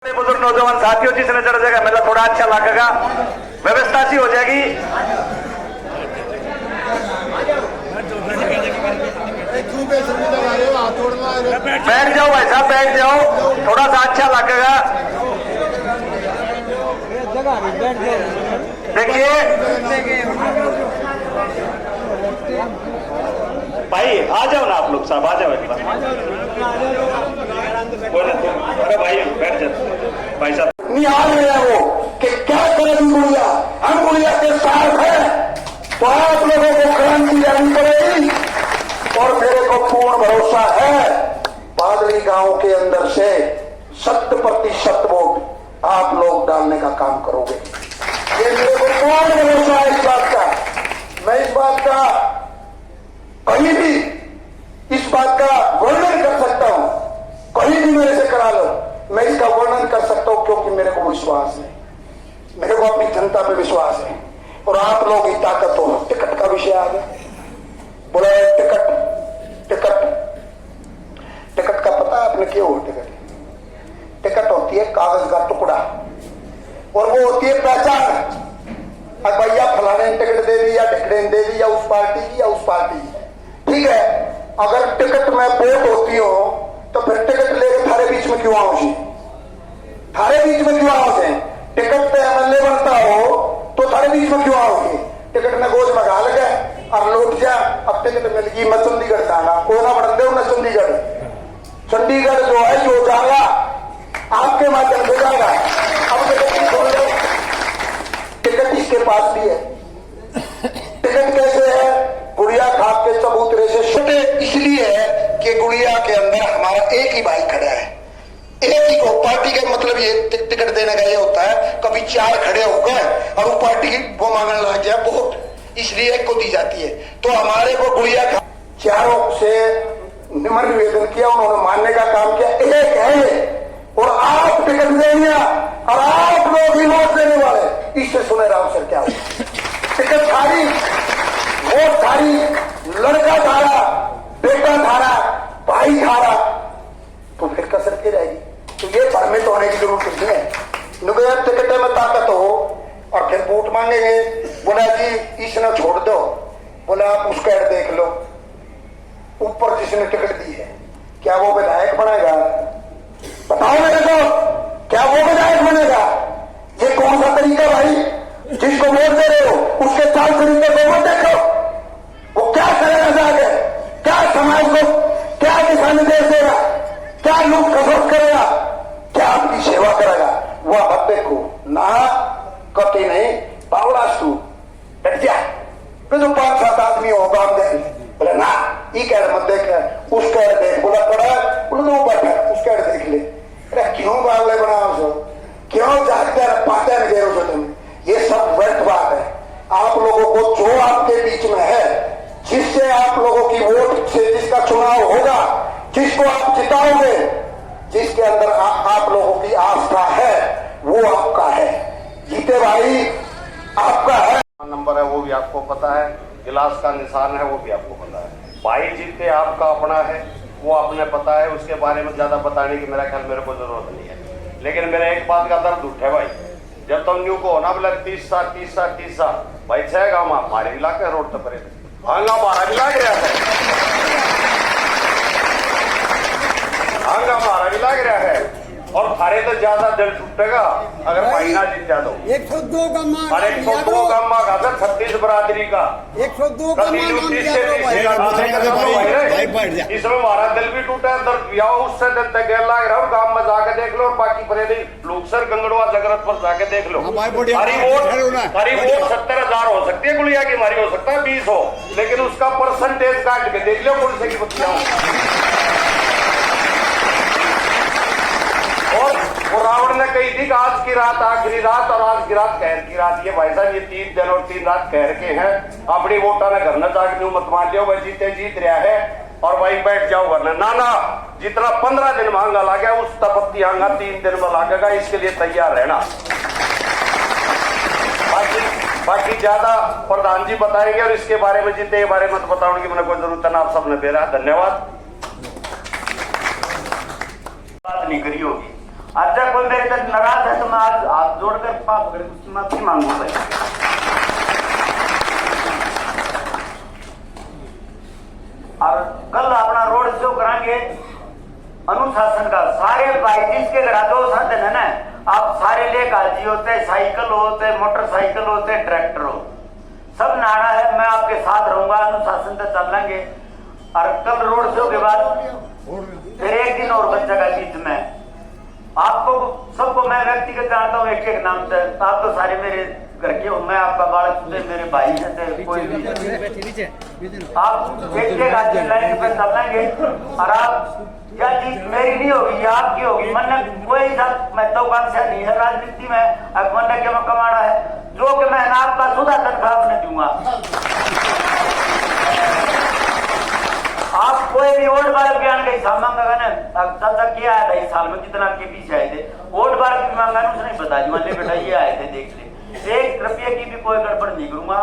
बुजुर्ग नौजवान साथियों जिसने चढ़ जाएगा मेला थोड़ा अच्छा लगेगा, व्यवस्था सी हो जाएगी। बैठ जाओ भाई साहब, बैठ जाओ, थोड़ा सा अच्छा लगेगा। देखिए भाई आ जाओ ना आप लोग साहब, आ जाओ एक बार। अरे भाई बैठ जाओ भाई साहब। निहाल रहे हैं वो कि क्या करेगी गुड़िया, हम गुड़िया के साथ हैं, तो आप लोगों को क्रांति लानी पड़ेगी। और मेरे को पूर्ण भरोसा है बादली गांव के अंदर से 100% वोट आप लोग डालने का काम करोगे, ये मेरे को पूर्ण भरोसा है इस बात का। मैं इस बात का कहीं भी इस बात का वर्णन कर सकता हूं, कहीं भी मेरे से करा लो, मैं इसका वर्णन कर सकता हूं, क्योंकि मेरे को विश्वास है, मेरे को अपनी जनता पे विश्वास है। और आप लोग ही ताकत हो। टिकट का विषय आ गया, बोला टिकट टिकट टिकट का पता है आपने क्यों हो? टिकट होती है कागज का टुकड़ा, और वो होती है पहचान। अब भैया फलाने ने टिकट दे दी या ढिकड़े ने दे दी, या उस पार्टी की या उस पार्टी की, ठीक है। अगर टिकट में वोट होती हो तो फिर टिकट लेके थारे बीच में क्यों आओ जी? थारे बीच में क्यों आओ जी? टिकट पे एमएलए बनता हो तो थारे बीच में क्यों आओगे? टिकट ने गोज में घाल गए और लौट जा, अब टिकट मिल गई, मैं चंडीगढ़ जाना, कोई ना बढ़ दे ना चंडीगढ़। चंडीगढ़ जो है जो जाएगा आपके माध्यम से जाएगा। अब टिकट इसके पास भी है। टिकट कैसे है? गुड़िया खाप के चबूतरे से छोटे इसलिए है कि गुड़िया के अंदर हमारा एक ही भाई खड़ा है, एक ही को पार्टी का मतलब ये टिकट देने का ये होता है, कभी 4 खड़े हो गए और वो पार्टी को मांगने लग जाए वोट, इसलिए एक को दी जाती है। तो हमारे को गुड़िया खाप चारों से निम्न निवेदन किया, उन्होंने मानने का काम किया, एक है और आप टिकट देंगे और आप लोग ही वोट देने वाले। इससे सुने राम सर क्या हुआ? टिकट थारी, वोट थारी, लड़का थारा, बेटा थारा, भाई थारा, तो फिर कसर की रहेगी। तो ये भ्रमित होने की जरूरत नहीं है। नुकया टिकट में ताकत हो और फिर वोट मांगेंगे, बोला जी इसने छोड़ दो, बोला आप उसका एड देख लो, ऊपर जिसने टिकट दी है क्या वो विधायक बनेगा? बताओ मेरे को, क्या वो विधायक बनेगा? ये कौन सा तरीका भाई? जिसको वोट दे रहे हो उसके 4 तरीके को मत देखो, वो क्या करेगा जाके, क्या समाज को क्या दिशा निर्देश देगा, क्या लूट खसोट करेगा, क्या आपकी सेवा करेगा, वह मत देखो ना, कति नहीं बावड़ास्तू बैठ जा। तो 5-7 आदमी हो काम दे, बोले ना ये कह मत देख, उसका देख, बोला पड़ा बोले तो बैठा उसका देख ले। अरे क्यों बावले बनाओ सो, क्यों जागते पाते गेरो सो तुम? ये सब व्यर्थ बात है। आप लोगों को जो आपके बीच में है, जिससे आप लोगों की वोट से जिसका चुनाव होगा, जिसको आप जिताओगे, जिसके अंदर आप लोगों की आस्था है, वो आपका है। जीते भाई आपका है। नंबर है वो भी आपको पता है, गिलास का निशान है वो भी आपको पता है। भाई जीते आपका अपना है, वो आपने पता है, उसके बारे में ज्यादा बताने की मेरा ख्याल मेरे को जरूरत नहीं है। लेकिन मेरे एक बात का दर्द उठे भाई, जब तुम न्यू को होना बोला 30 साल भाई 6 गाँव हमारे इलाके रोड तक परे आंगा मारा भी लाग रहा है, आंगा मारा भी लाग रहा है। और थारे तो ज्यादा दिल टूटेगा अगर महीना जीत जा दो। 102 का मांग, और 102 का मांग अगर 36 बरादरी का 102 का मांग इसमें हमारा दिल भी टूटा है, दर्द भी आओ उससे दिल तक गैर लाग रहा हूँ। गाँव में जाके देख लो और बाकी परे लोकसर गंगड़वा जगरत पर जाके देख लो। हमारी वोट 70,000 हो सकती है गुड़िया की, हमारी हो सकता है 20 हो, लेकिन उसका परसेंटेज काट के देख लो पुलिस की बच्चियां। और वो रावण ने कही थी कि आज की रात आखिरी रात और आज की रात कहर की रात। ये भाई साहब ये 3 दिन और 3 रात कहर के हैं। अपनी वोटा ने घर न जाके मत मान लियो भाई जीते जीत रहा है और भाई बैठ जाओ वरना ना जितना 15 दिन मांगा लगा उस तपत्ती आंगा 3 दिन में लागेगा, इसके लिए तैयार रहना। बाकी ज्यादा प्रधान जी बताएंगे और इसके बारे में जितने बारे में बताने की मैंने कोई जरूरत है ना, आप सबने बेरा धन्यवाद। बात नहीं करी होगी अच्छा कोई मेरे तक नाराज है तो मैं आज हाथ जोड़कर पाप कर उसकी माफी मांगू भाई। और कल अपना रोड शो कराएंगे अनुशासन का। सारे भाई जिसके घर 2 साधन है ना, आप सारे लेकर हाजी होते, साइकिल होते, मोटरसाइकिल होते, ट्रैक्टर हो, सब नाना है। मैं आपके साथ रहूंगा, अनुशासन से चल लेंगे। और कल रोड शो के बाद फिर एक दिन और बच्चा का बीच में आपको सबको मैं व्यक्तिगत जानता हूँ एक एक नाम से। आप तो सारे मेरे घर के हो, मैं आपका बालक से, मेरे भाई से कोई भी आप एक एक आदमी लाइन पे चल लेंगे। और आप क्या चीज मेरी नहीं होगी, आपकी होगी। मन कोई मैं तो से नहीं है राजनीति में, अब मन के मैं कमाना है जो कि मैं आपका सुधा तनख्वाह नहीं दूंगा। आप कोई भी वोट बार बयान का हिसाब मांगा ना, तब तक किया आया था इस साल में कितना आपके पीछे आए थे वोट बार की मांगा ना, उसने बता दी वाले बेटा ये आए थे देख ले। 1 रुपये की भी कोई गड़बड़ नहीं करूंगा।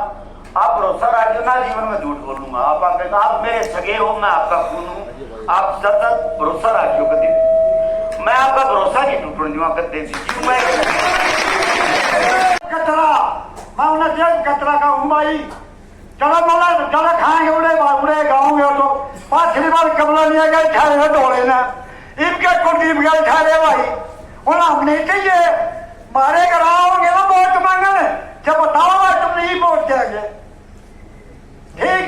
आप भरोसा रखिए ना, जीवन में झूठ बोलूंगा। आप मेरे सगे हो, मैं आपका खून हूँ, आप सतत भरोसा रखियो। कभी मैं आपका भरोसा नहीं टूटने दूंगा कदे भी। मैं कचरा मैं उन्हें जेब कचरा का हूँ भाई। चलो मला चलो खाएंगे उड़े गाँव में तो 5 बार कमला नहीं गए ठहरे दौड़े ना इनके कुलदीप गए ठहरे भाई। और हम नहीं चाहिए मारे घर आओगे ना वोट मांगने, जब बताओ तुम नहीं वोट देंगे। ठीक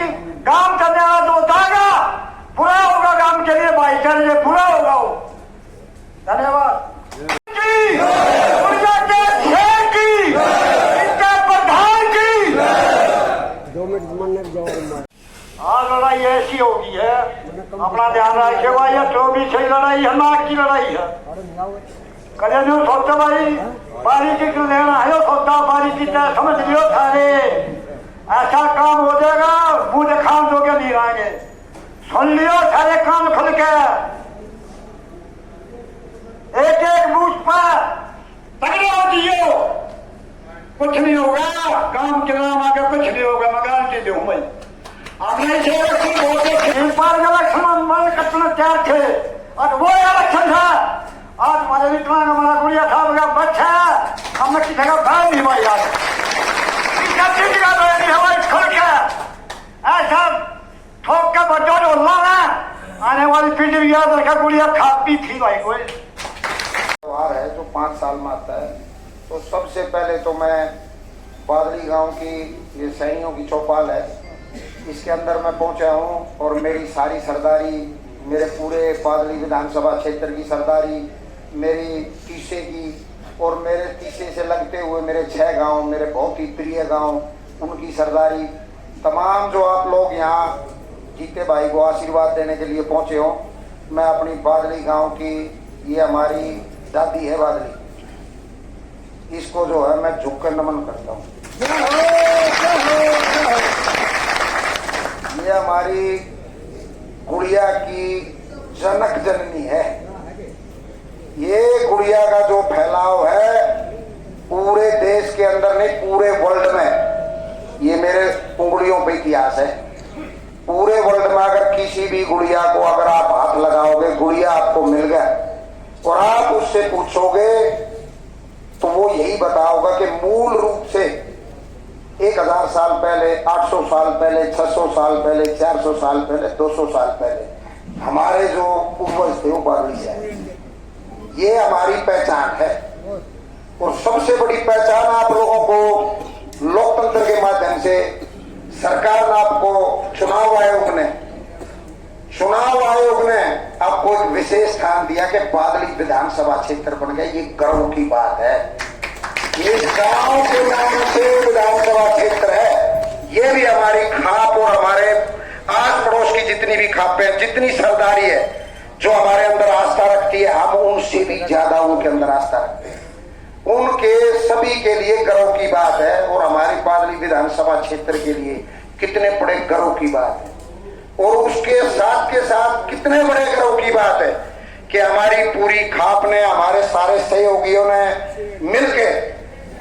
काम करने वाला तो बताएगा, बुरा होगा काम के लिए भाई चलिए, बुरा होगा वो। धन्यवाद। आज लड़ाई ऐसी होगी है, अपना ध्यान रखेगा। ये 24 लड़ाई है, नाक की लड़ाई है। कदे जो सोचता भाई बारी की लेना है, सोचता बारी की समझ लियो सारे ऐसा काम हो जाएगा, मुझे खान दोगे नहीं आएंगे। सुन लियो सारे कान खुल के, एक एक बूथ पर तगड़े हो जियो, कुछ नहीं होगा। काम के नाम आगे कुछ नहीं होगा, मैं गारंटी दूं भाई। आपने मन कटना तैयार थे और वो इलेक्शन था। आज हमारे इतना हमारा गुड़िया साहब का बच्चा है, हमने किसी का भय नहीं भाई। आज ऐसा ठोक के बच्चों ने उल्ला ना आने वाली पीढ़ी भी याद रखा, गुड़िया खाती थी भाई। कोई त्योहार है जो 5 साल में आता है। तो सबसे पहले तो मैं बादली गांव की ये सैनियों की चौपाल है, इसके अंदर मैं पहुंचा हूं और मेरी सारी सरदारी, मेरे पूरे बादली विधानसभा क्षेत्र की सरदारी, मेरी तीसे की और मेरे तीसे से लगते हुए मेरे 6 गांव, मेरे बहुत ही प्रिय गांव, उनकी सरदारी, तमाम जो आप लोग यहाँ जीते भाई को आशीर्वाद देने के लिए पहुंचे हो। मैं अपनी बादली गांव की, ये हमारी दादी है बादली, इसको जो है मैं झुककर नमन करता हूँ। ये हमारी गुड़िया की जनक जननी है। ये गुड़िया का जो फैलाव है पूरे देश के अंदर नहीं, पूरे वर्ल्ड में, ये मेरे उंगलियों पे इतिहास है। पूरे वर्ल्ड में अगर किसी भी गुड़िया को अगर आप हाथ लगाओगे, गुड़िया आपको मिल गया और आप उससे पूछोगे तो वो यही बताओगा कि मूल रूप से 1000 साल पहले, 800 साल पहले, 600 साल पहले, 400 साल पहले, 200 साल पहले हमारे जो पूर्वज थे वो बादली है। ये हमारी पहचान है। और सबसे बड़ी पहचान आप लोगों को लोकतंत्र के माध्यम से सरकार ने आपको चुनाव आयोग ने आपको एक विशेष स्थान दिया कि बादली विधानसभा क्षेत्र बन गया। ये गर्व की बात है। ये गांव के नाम से विधानसभा क्षेत्र है। ये भी हमारी खाप और हमारे आस पड़ोस की जितनी भी खापें, जितनी सरदारी है जो हमारे अंदर आस्था रखती है, हम उनसे भी ज्यादा उनके अंदर आस्था रखते हैं। उनके सभी के लिए गर्व की बात है। और हमारी बादली विधानसभा क्षेत्र के लिए कितने बड़े गर्व की बात है। और उसके साथ के साथ कितने बड़े गर्व की बात है कि हमारी पूरी खाप ने, हमारे सारे सहयोगियों ने मिलके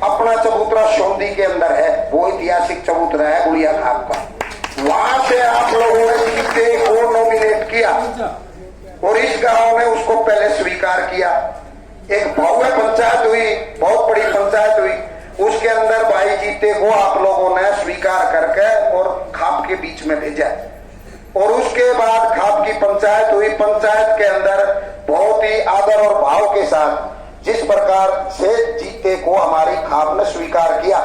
अपना चबूतरा शोंदी के अंदर है, वो ऐतिहासिक चबूतरा है गुड़िया खाप का। वहां से आप लोगों ने जीते को नॉमिनेट किया और इस गांव ने उसको पहले स्वीकार किया। एक भव्य पंचायत हुई, बहुत बड़ी पंचायत हुई। उसके अंदर भाई जीते को आप लोगों ने स्वीकार करके और खाप के बीच में भेजा। और उसके बाद खाप की पंचायत हुई। पंचायत के अंदर बहुत ही आदर और भाव के साथ जिस प्रकार से जीते को हमारी खाप ने स्वीकार किया,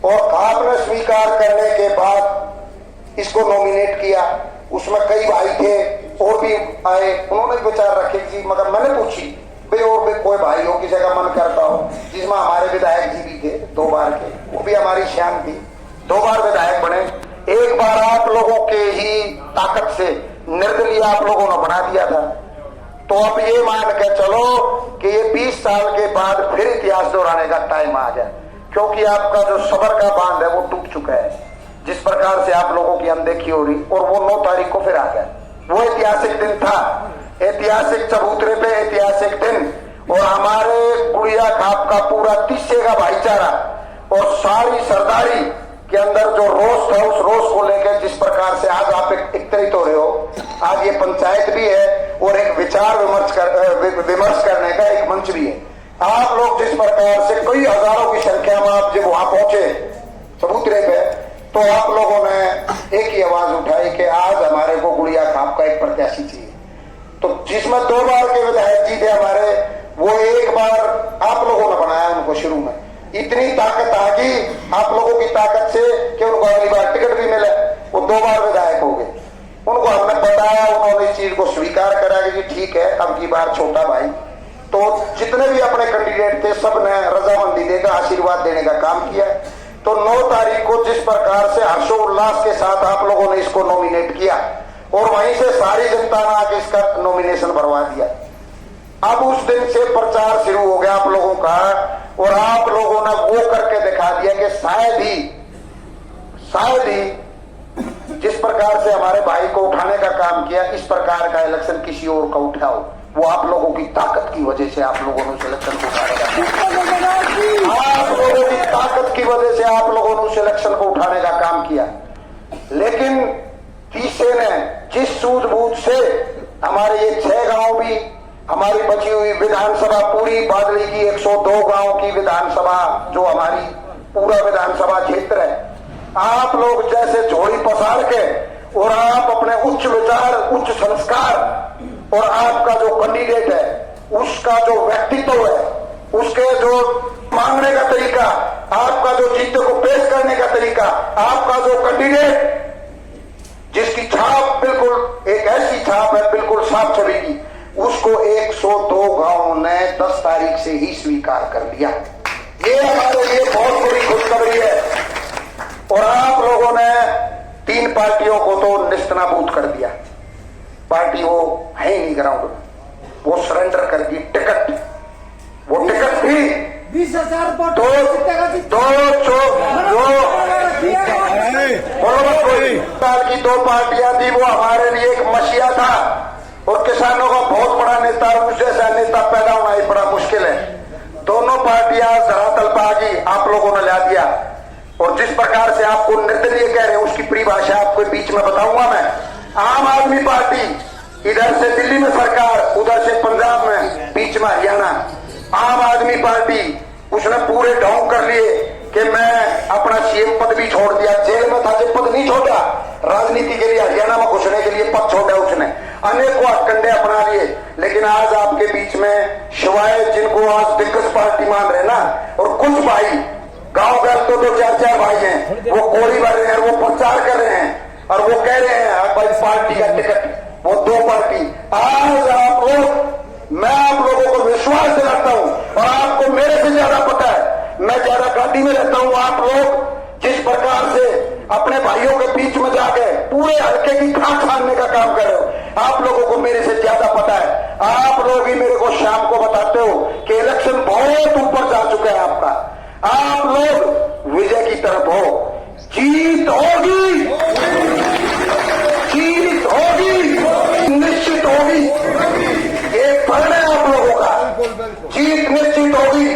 और खाप ने स्वीकार करने के बाद इसको नॉमिनेट किया। उसमें कई भाई थे और भी आए, उन्होंने विचार रखे जी, मगर मैंने पूछी भाई और भी कोई भाई हो किसी का मन करता हो, जिसमें हमारे विधायक जी भी थे 2 बार के, वो भी हमारी शान थी, 2 बार विधायक बने। एक बार आप लोगों के ही ताकत से निर्दलीय आप लोगों ने बना दिया था। तो अब ये मान के चलो कि ये 20 साल के बाद फिर इतिहास दोहराने का टाइम आ गया, क्योंकि आपका जो सबर का बांध है वो टूट चुका है। जिस प्रकार से आप लोगों की अनदेखी हो रही, और वो 9 तारीख को फिर आ गया। वो ऐतिहासिक दिन था, ऐतिहासिक चबूतरे पे ऐतिहासिक दिन, और हमारे गुड़िया खाप का पूरा तिस्से का भाईचारा और सारी सरदारी के अंदर जो रोष था, उस रोष को लेकर जिस प्रकार से आज आप एकत्रित हो रहे हो, आज ये पंचायत भी है और एक विचार विमर्श करने का एक मंच भी है। आप लोग जिस प्रकार से कई हजारों की संख्या में आप जब वहां पहुंचे चबूतरे पे, तो आप लोगों ने एक ही आवाज उठाई कि आज हमारे को गुड़िया खाप का एक प्रत्याशी चाहिए। तो जिसमें 2 बार के विधायक जी थे हमारे, वो एक बार आप लोगों ने बनाया उनको शुरू में। इतनी ताकत आ गई आप लोगों की ताकत से कि उनको अगली बार टिकट भी मिला, वो 2 बार विधायक हो गए। उनको हमने बताया, उन्होंने इस चीज को स्वीकार करा कि ठीक है, अब की बार छोटा भाई। तो जितने भी अपने कैंडिडेट थे सब ने रजामंदी देकर आशीर्वाद देने का काम किया। तो 9 तारीख को जिस प्रकार से हर्षोल्लास के साथ आप लोगों ने इसको नॉमिनेट किया, और वहीं से सारी जनता ने आके इसका नॉमिनेशन भरवा दिया। अब उस दिन से प्रचार शुरू हो गया आप लोगों का, और आप लोगों ने वो करके दिखा दिया कि शायद ही जिस प्रकार से हमारे भाई को उठाने का काम किया, इस प्रकार का इलेक्शन किसी और का उठाओ। वो आप लोगों की ताकत की वजह से आप लोगों ने उस इलेक्शन को उठाएगा, आप लोगों की ताकत की वजह से आप लोगों ने उस इलेक्शन को उठाने का काम किया। लेकिन तीसरे ने जिस सूझबूझ से हमारे ये 6 गांव भी, हमारी बची हुई विधानसभा पूरी बादली की 102 गांव की विधानसभा, जो हमारी पूरा विधानसभा क्षेत्र है, आप लोग जैसे झोली पसार के, और आप अपने उच्च विचार, उच्च संस्कार, और आपका जो कैंडिडेट है उसका जो व्यक्तित्व है, उसके जो मांगने का तरीका, आपका जो जीत को पेश करने का तरीका, आपका जो कैंडिडेट जिसकी छाप बिल्कुल एक ऐसी छाप है बिल्कुल साफ छवि की, उसको 102 गांवों ने 10 तारीख से ही स्वीकार कर लिया। ये हमारे लिए बहुत बड़ी खुशखबरी है। और आप लोगों ने 3 पार्टियों को तो निस्तनाबूद कर दिया। पार्टी वो है ही नहीं ग्राउंड, वो सरेंडर कर दी टिकट। वो टिकट भी 20,000 साल की 2 पार्टियां थी, वो हमारे लिए एक मसीहा था, और किसानों का बहुत बड़ा नेता, और उस जैसा नेता पैदा होना ही बड़ा मुश्किल है। दोनों पार्टियां धरातल पर आ गई, आप लोगों ने ला दिया। और जिस प्रकार से आपको निर्दलीय कह रहे हैं, उसकी परिभाषा आपको बीच में बताऊंगा मैं। आम आदमी पार्टी, इधर से दिल्ली में सरकार, उधर से पंजाब में, बीच में हरियाणा। आम आदमी पार्टी उसने पूरे ढोंग कर लिए कि मैं अपना सीएम पद भी छोड़ दिया, जेल में था जब पद नहीं छोड़ा, राजनीति के लिए हरियाणा में घुसने के लिए पद छोड़ा उसने, अनेकों हथकंडे अपना लिए। लेकिन आज आपके बीच में शिवाय जिनको आज दिग्गज पार्टी मान रहे ना, और कुछ भाई गांव घर तो 2-4 भाई हैं, वो गोली भर रहे हैं, वो प्रचार कर रहे हैं, और वो कह रहे हैं भाई पार्टी का टिकट, वो 2 पार्टी। आज आप लोग, मैं आप लोगों को विश्वास दिलाता हूं, और आपको मेरे से ज्यादा पता है, मैं ज्यादा घाटी में रहता हूं। आप लोग जिस प्रकार से अपने भाइयों के बीच में जाके पूरे हल्के की खाक छानने का काम कर रहे हो, आप लोगों को मेरे से ज्यादा पता है। आप लोग ही मेरे को शाम को बताते हो कि इलेक्शन बहुत ऊपर जा चुका है आपका। आप लोग विजय की तरफ हो, जीत होगी, जीत होगी, निश्चित होगी। ये फल है आप लोगों का, जीत निश्चित होगी।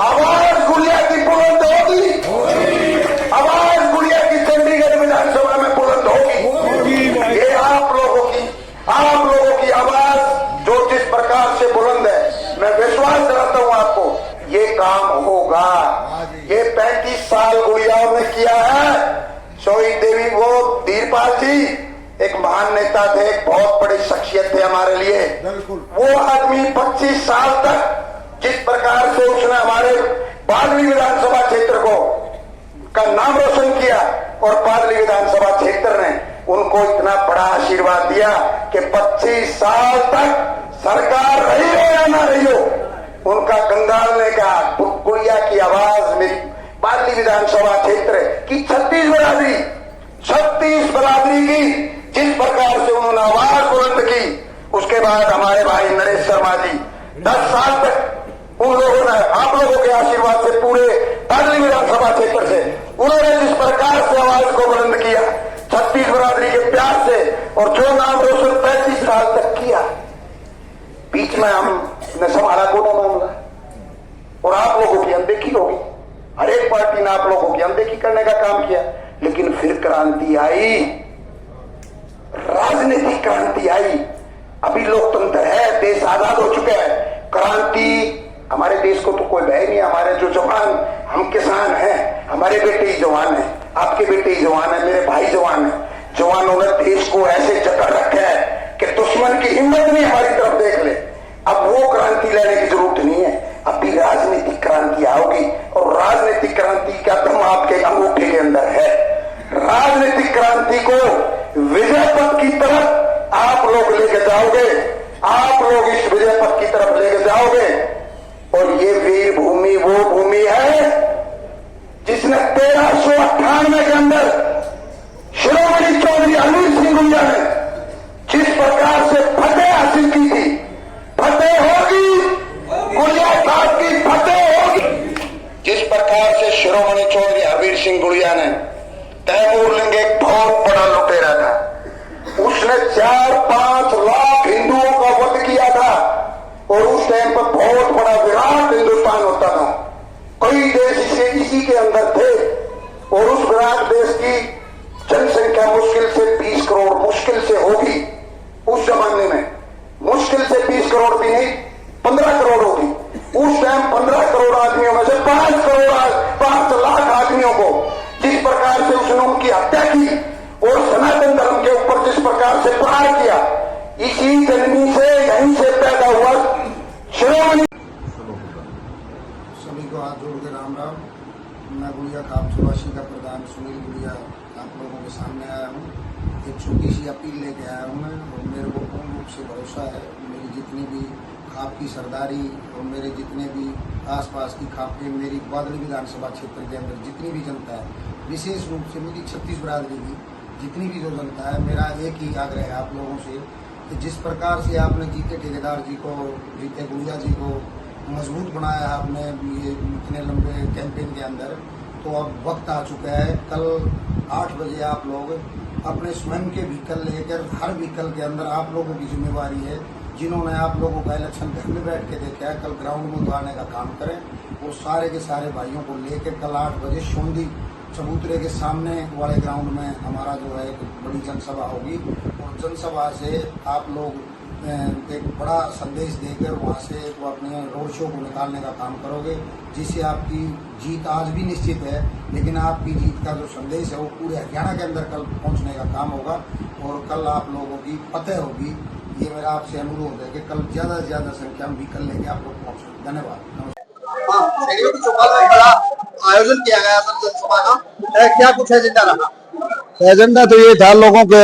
आवाज गुड़िया की बुलंद होगी, आवाज गुड़िया की चंडीगढ़ विधानसभा में बुलंद होगी। ये आप लोगों की आवाज जो जिस प्रकार से बुलंद है, मैं विश्वास काम होगा। ये 35 साल गुड़ियाओं ने किया है। शोई देवी, वो धीरपाल जी एक महान नेता थे, एक बहुत बड़ी शख्सियत थे हमारे लिए। वो आदमी 25 साल तक जिस प्रकार से उसने हमारे बादली विधानसभा क्षेत्र को का नाम रोशन किया और बादली विधानसभा क्षेत्र ने उनको इतना बड़ा आशीर्वाद दिया कि 25 साल तक सरकार रही हो या ना रही हो, उनका कंगालने का गुड़िया की आवाज मेरी बादली विधानसभा क्षेत्र की 36 बरादरी की जिस प्रकार से उन्होंने आवाज बुलंद की, उसके बाद हमारे भाई नरेश शर्मा जी 10 साल तक उन लोगों ने आप लोगों के आशीर्वाद से पूरे बादली विधानसभा क्षेत्र से उन्होंने जिस प्रकार से आवाज को बुलंद किया 36 बरादरी के प्यार से, और जो नाम रोशन 35 साल तक किया, बीच में हमने संभाला कोटा मामला और आप लोगों की अनदेखी होगी। हर एक पार्टी ने आप लोगों की अनदेखी करने का काम किया, लेकिन फिर क्रांति आई, राजनीतिक क्रांति आई। अभी लोकतंत्र है, देश आजाद हो चुका है। क्रांति हमारे देश को तो कोई भय नहीं। हमारे जो जवान, हम किसान हैं, हमारे बेटे ही जवान हैं, आपके बेटे ही जवान है, मेरे भाई जवान है। जवानों ने देश को ऐसे जकड़ रखा है कि दुश्मन की हिम्मत नहीं हमारी तरफ देख ले। अब वो क्रांति लेने की जरूरत नहीं है, अभी राजनीतिक क्रांति आओगी और राजनीतिक क्रांति का दम आपके अंगूठे के अंदर है। राजनीतिक क्रांति को विजय पथ की तरफ आप लोग लेके जाओगे, आप लोग इस विजय पथ की तरफ लेके जाओगे। और ये वीर भूमि वो भूमि है जिसने 1398 के अंदर शिरोमणि चौधरी हरवीर सिंह गुड़िया ने जिस प्रकार से फतेह हासिल की थी, फतेह होगी, गुड़िया साहब की फतेह होगी। जिस प्रकार से शिरोमणि चौधरी हरवीर सिंह गुड़िया ने तैमूर लिंग एक बहुत बड़ा लुटेरा था, उसने 4-5 लाख हिंदुओं का वध किया था और उस टाइम पर बहुत बड़ा विराट हिंदुस्तान होता था। कई देश इसी के अंदर थे और उस विराट देश की जनसंख्या मुश्किल से 20 करोड़ मुश्किल से होगी। उस जमाने में मुश्किल से 20 करोड़ भी नहीं, 15 करोड़ होगी। उस टाइम 15 करोड़ आदमियों में से 5 लाख आदमियों को जिस प्रकार से उसने उनकी हत्या की और सनातन धर्म के ऊपर जिस प्रकार से प्रहार किया, इसी जन्मी से यहीं से पैदा हुआ शिरोमणि। सभी को हाथ जोड़ के राम राम। मैं गुड़िया कापसवासी का प्रधान सुनील गुड़िया आप लोगों के सामने आया हूँ। एक छोटी सी अपील लेके आया हूँ मैं, और मेरे को पूर्ण रूप से भरोसा है मेरी जितनी भी खाप की सरदारी और मेरे जितने भी आसपास की खापें, मेरी बादली विधानसभा क्षेत्र के अंदर जितनी भी जनता है, विशेष रूप से मेरी 36 बरादरी की जितनी भी जो जनता है, मेरा एक ही आग्रह है आप लोगों से कि जिस प्रकार से आपने जीते ठेकेदार जी को, जीते गुड़िया जी को मजबूत बनाया है आपने ये इतने लंबे कैंपेन के अंदर, तो अब वक्त आ चुका है। कल 8 बजे आप लोग अपने स्वयं के व्हीकल लेकर, हर व्हीकल के अंदर आप लोगों की जिम्मेवारी है, जिन्होंने आप लोगों का इलेक्शन घर में बैठ के देखा है, कल ग्राउंड में उतारने का काम करें। वो सारे के सारे भाइयों को लेकर कल 8 बजे सोंदी चबूतरे के सामने वाले ग्राउंड में हमारा जो है एक बड़ी जनसभा होगी, और जनसभा से आप लोग एक बड़ा संदेश देकर वहाँ से वो अपने रोड शो को निकालने का काम करोगे, जिससे आपकी जीत आज भी निश्चित है, लेकिन आपकी जीत का जो संदेश है वो पूरे हरियाणा के अंदर कल पहुँचने का काम होगा और कल आप लोगों की फतेह होगी। ये मेरा आपसे अनुरोध है कि कल ज़्यादा से ज़्यादा संख्या में व्हीकल लेके आप लोग पहुँचो। धन्यवाद। आयोजन किया गया जनसभा का, क्या कुछ एजेंडा रहा? एजेंडा तो ये था, लोगों के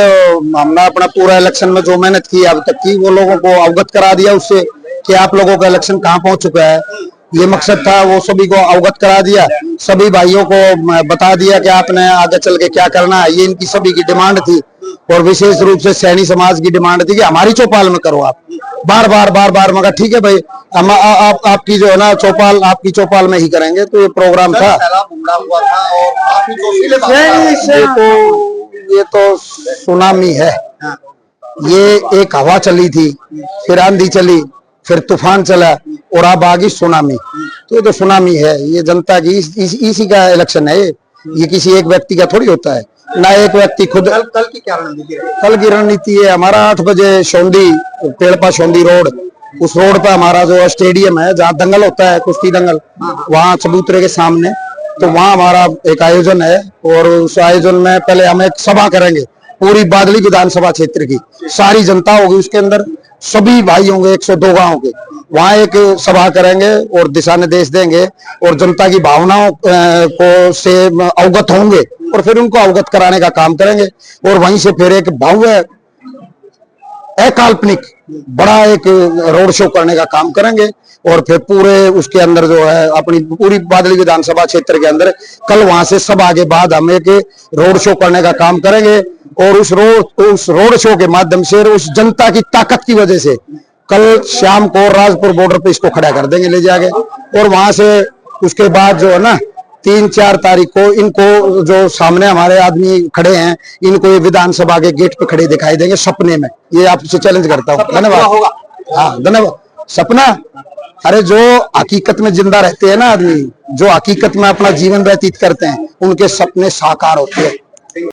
हमने अपना पूरा इलेक्शन में जो मेहनत की अब तक की वो लोगों को अवगत करा दिया उससे कि आप लोगों का इलेक्शन कहाँ पहुंच चुका है। ये मकसद था, वो सभी को अवगत करा दिया, सभी भाइयों को बता दिया कि आपने आगे चल के क्या करना है। ये इनकी सभी की डिमांड थी और विशेष रूप से सैनी समाज की डिमांड थी कि हमारी चौपाल में करो आप। बार बार मगर ठीक है भाई, हम आपकी जो है ना चौपाल, आपकी चौपाल में ही करेंगे। तो ये प्रोग्राम था। हुआ था और काफी ये तो सुनामी है। ये एक हवा चली थी, फिर आंधी चली, फिर तूफान चला और अब आ गई सुनामी। तो ये तो सुनामी है, ये जनता की इसी का इलेक्शन है। ये किसी एक व्यक्ति का थोड़ी होता है, ना एक व्यक्ति खुद। कल की क्या रणनीति है? कल की रणनीति है हमारा 8 बजे शोंदी पेड़पा शोंदी रोड उस रोड पे हमारा जो स्टेडियम है जहाँ दंगल होता है, कुश्ती दंगल, वहाँ चबूतरे के सामने, तो वहाँ हमारा एक आयोजन है। और उस आयोजन में पहले हम एक सभा करेंगे पूरी बादली विधानसभा क्षेत्र की, सारी जनता होगी उसके अंदर, सभी भाई होंगे 102 गांव के, वहाँ एक सभा करेंगे और दिशा निर्देश देंगे और जनता की भावनाओं को से अवगत होंगे और फिर उनको अवगत कराने का काम करेंगे। और वहीं से फिर एक भव्य अकाल्पनिक बड़ा एक रोड शो करने का काम करेंगे और फिर पूरे उसके अंदर जो है अपनी पूरी बादली विधानसभा क्षेत्र के अंदर कल वहां से सब आगे बाद हम एक रोड शो करने का काम करेंगे। और उस रोड शो के माध्यम से उस जनता की ताकत की वजह से कल शाम को राजपुर बॉर्डर पे इसको खड़ा कर देंगे ले जाके। और वहां से उसके बाद जो है ना 3-4 तारीख को इनको जो सामने हमारे आदमी खड़े हैं, इनको ये विधानसभा के गेट पे खड़े दिखाई देंगे सपने में। ये आपसे चैलेंज करता हूँ। धन्यवाद। हाँ धन्यवाद। सपना, अरे जो हकीकत में जिंदा रहते हैं ना आदमी, जो हकीकत में अपना जीवन व्यतीत करते हैं, उनके सपने साकार होते हैं।